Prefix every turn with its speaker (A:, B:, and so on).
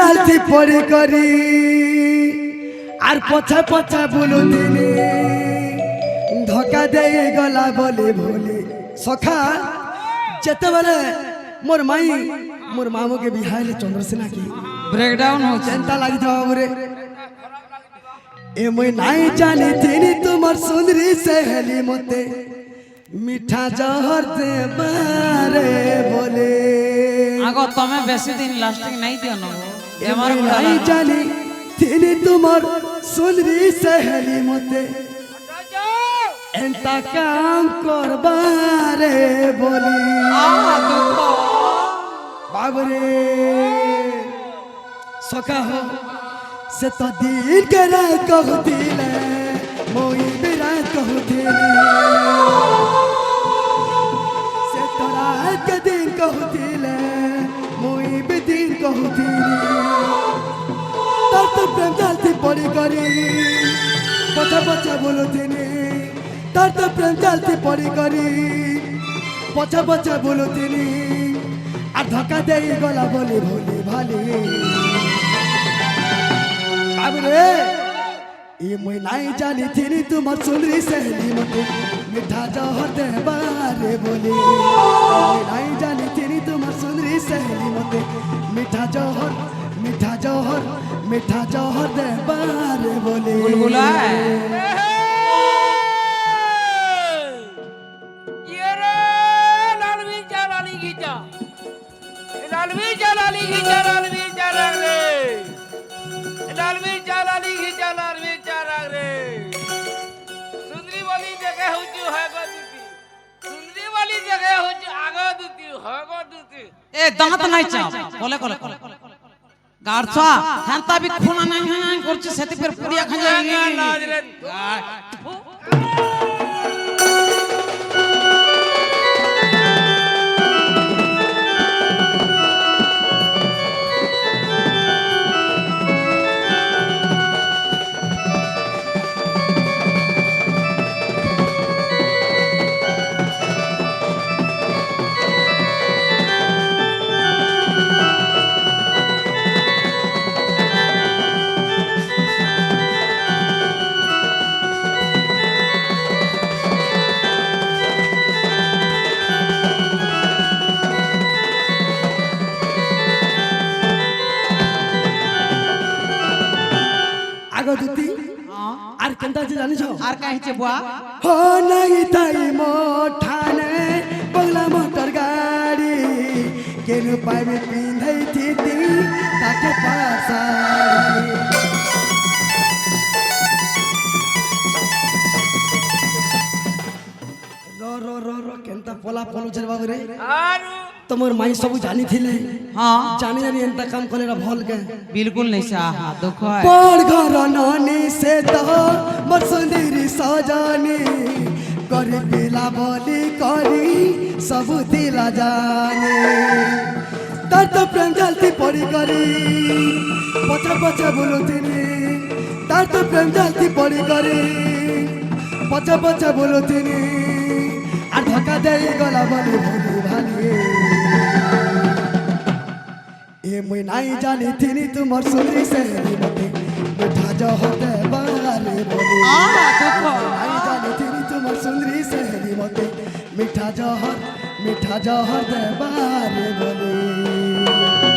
A: ডালতি পড়ি করি আর পছা পছা বুলুতিনি ধোকা দেই গলা বলি ভুলি সখা যেতেবেলে মোর মাই মোর মামুকে বিহাইলে চন্দ্রসেনা কি
B: ব্রেকডাউন হচ্ছে
A: চিন্তা লাগিছে বাবুরে এ মই নাই জানি তিনি তোমার সুন্দরী সহেলি মতে মিঠা জহর দেবারে বলে
B: আগো তুমি বেশি দিন লাস্টিং নাই দিও না
A: এমন নাই জানি তিনি তোমার সুন্দরী সহেলি মতে এন্তা কাম করবারে বলি বাবরে সখা হো से तो दिन के रात कहतीले मोई बिरात कहतीले से तो रात के दिन कहतीले मोई भी दिन कहतीले तर तो प्रेम डालती पड़ी करी पछा पछा बोलो तिनी तर तो प्रेम डालती पड़ी करी पछा पछा बोलो तिनी आ धक्का दे गला बोली भोली भाली बाबरे ये मैं नहीं जानी थी तुम्हार सुंदरी सहेली मते मिठा जहर दे बारे बोली नहीं जानी थी तुम्हार सुंदरी सहेली मते मिठा जहर दे बारे बोली
B: बुलबुला
C: ये रे लालवी जलाली गीता लालवी जलाली गीता लालवी जला रे लालवी जलाली गीता लालवी जला रे सुंदरी वाली जगह होती है गो दूती सुंदरी वाली जगह होती आगे दूती है गो दूती
B: এ দাঁত নাই চাপ বলে বলে গাড়ছা হ্যান্তা বি খুনা নাই নাই করছে সেতি ফের পুড়িয়া খা যায়
C: लाज रे
A: आगो दूती আর কেনতা আছে জানিছ
B: আর কাহিছে বুয়া
A: हो नहीं ताई मोठाने बंगला मोटर गाड़ी केनु पाइबे पिंधै थी ताके पासाड़ी रो रो रो रो केनता पोला पोलो छे बाबू रे
C: आरु
A: तमोर माई सब जानी थिले
B: हां
A: जानी जानी एंता काम करेला भल के
B: बिल्कुल नहीं सा हां दुख है
A: पर घर नानी से तो मोर सुंदरी सजानी करी पिला बोली करी सब दिला जाने तर तो प्रेम जलती पड़ी करी पचा पचा बोलो तिनी तर तो प्रेम जलती पड़ी करी पचा पचा बोलो तिनी আর ধোকা দেই গলা বলি ভুলি ভালি ए मैं नहीं जानी थी तुम्हार सुंदरी सहेली मते मिठा जहर दे बारे बोली नहीं जानी थी तुम्हार सुंदरी सहेली मते मिठा जहर दे बारे बोली